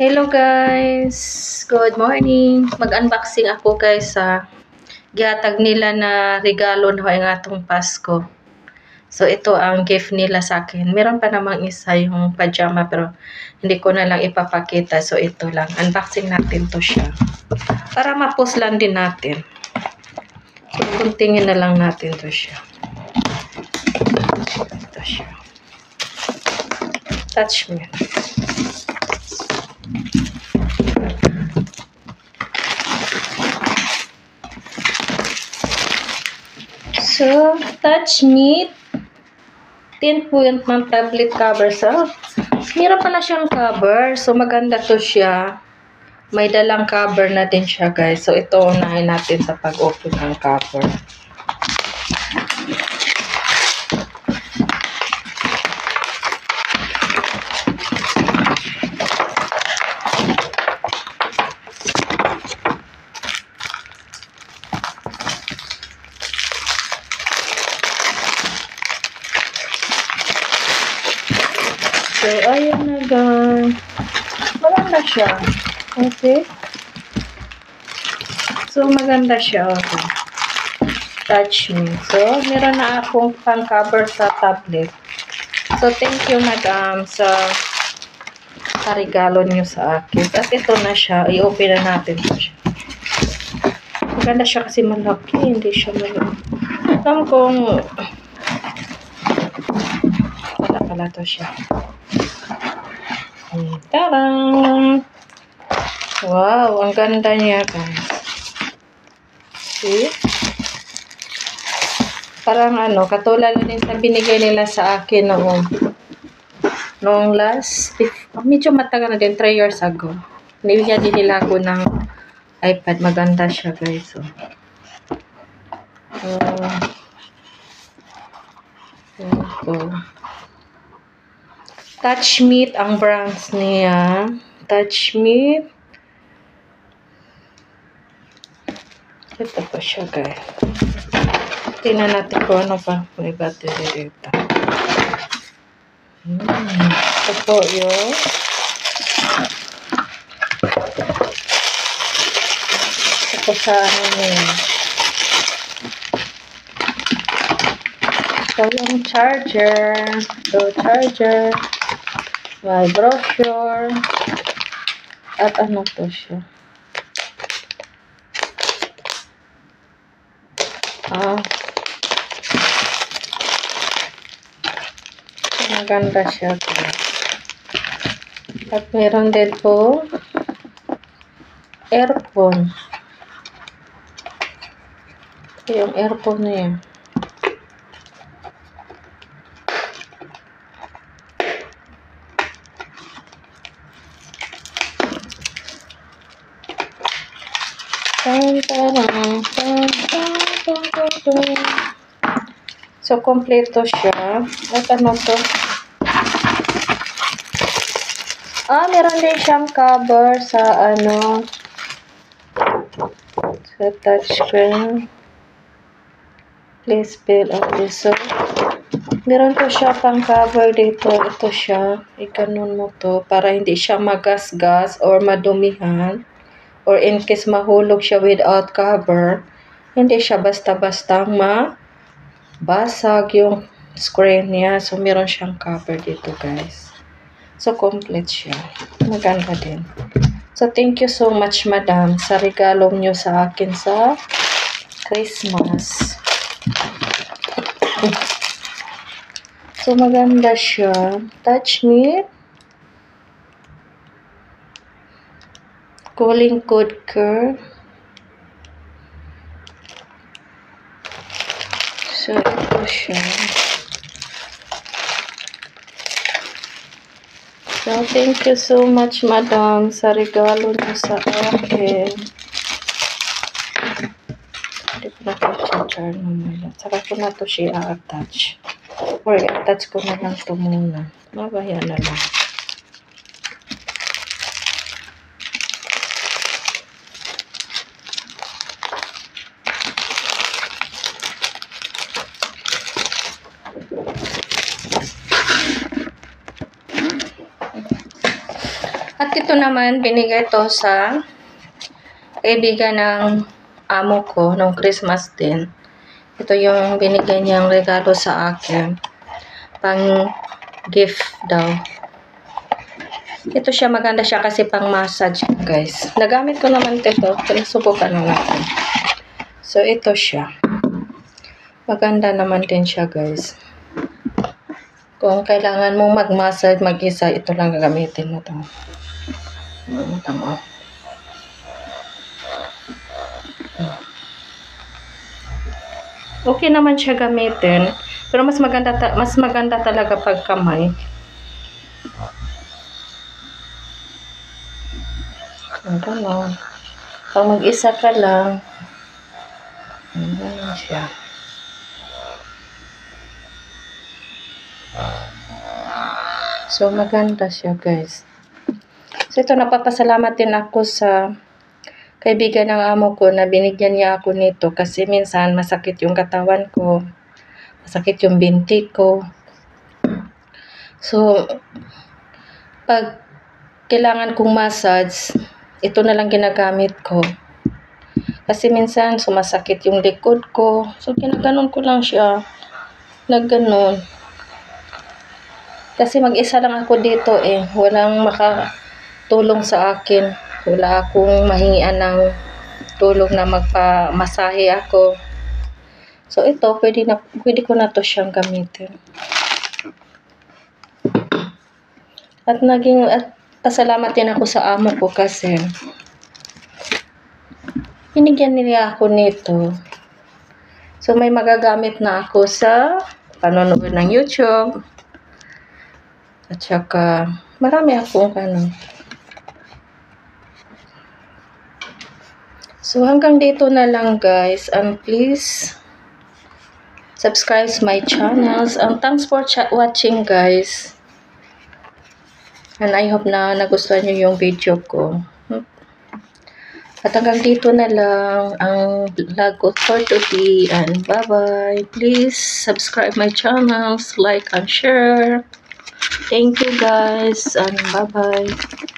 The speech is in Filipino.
Hello guys! Good morning! Mag-unboxing ako guys sa gihatag nila na regalo na ang atong Pasko. So ito ang gift nila sa akin. Meron pa namang isa yung pajama pero hindi ko na lang ipapakita. So ito lang. Unboxing natin to siya. Para ma-post lang din natin. So kuntingin na lang natin to siya. Ito siya. Touch me. So, Touch Me 10-point ng tablet cover. So, meron pala siyang cover. So, maganda to siya. May dalang cover na din siya, guys. So, ito unahin natin sa pag-open ng cover. So, ayan na guys. Maganda siya. Okay. So, maganda siya. Okay. Touch Me. So, meron na akong pang-cover sa tablet. So, thank you madam sa regalo niyo sa akin. At ito na siya. I-open na natin ito siya. Maganda siya kasi malaki. Hindi siya malaki. Alam kong wala pala to siya. Tarang! Wow, ang ganda niya guys. See? Parang ano, katulad din sa binigay nila sa akin noong last, medyo matagal na din, 3 years ago. Nibigyan din nila ako ng iPad. Maganda siya guys. So. Touch Me ang brands niya. Touch Me. Ito pa siya guys. Tingnan natin kung ano pa may battery dito. Ito po yun. Ito sa ano niya. Ito yung charger. Ito charger. May brochure. At ano to siya. Maganda siya. At meron din po earphone. Ito yung earphone niya. So, kompleto siya. At ano to? Meron din siyang cover sa ano, sa touchscreen. Please fill out this. So, meron to siya pang cover dito. Ito siya. Ikanon mo to para hindi siya magasgas or madumihan. Or in case mahulog siya without cover, hindi siya basta-basta mabasag yung screen niya. So, meron siyang cover dito, guys. So, complete siya. Maganda din. So, thank you so much, madam, sa regalo niyo sa akin sa Christmas. So, maganda siya. Touch Me. Calling code curve. So, ito siya. So, thank you so much, madam, sa regalo niyo sa akin. Hindi ko na ito-charge naman. Saka ko na ito siya attach. Or attach ko na lang ito muna. Mabaya na lang. At ito naman, binigay to sa kaibigan ng amo ko nung Christmas din. Ito yung binigay niyang regalo sa akin. Pang gift daw. Ito siya, maganda siya kasi pang massage, guys. Nagamit ko naman ito. Pinasubukan na natin. So, ito siya. Maganda naman din siya, guys. Kung kailangan mong mag-massage, mag-isa, ito lang gagamitin mo ito. Okay naman siya gamitin. Pero mas maganda talaga pag kamay. Ganun. Pag mag-isa ka lang, ganun siya. So, maganda siya, guys. So, ito, napapasalamat din ako sa kaibigan ng amo ko na binigyan niya ako nito kasi minsan masakit yung katawan ko, masakit yung binti ko. So, pag kailangan kong massage, ito na lang ginagamit ko. Kasi minsan sumasakit yung likod ko. So, ginaganon ko lang siya. Nagganon. Kasi mag-isa lang ako dito eh. Walang makatulong sa akin. Wala akong mahingian ng tulong na magpamasahe ako. So, ito, pwede ko na to siyang gamitin. At pasalamat din ako sa amo ko kasi binigyan nila ako nito. So, may magagamit na ako sa panonood ng YouTube. At saka, marami akong So, hanggang dito na lang, guys. And please, subscribe my channels. And thanks for watching, guys. And I hope na nagustuhan nyo yung video ko. At hanggang dito na lang ang vlog ko for today. And bye-bye. Please subscribe my channels, like and share. Thank you, guys. And bye-bye.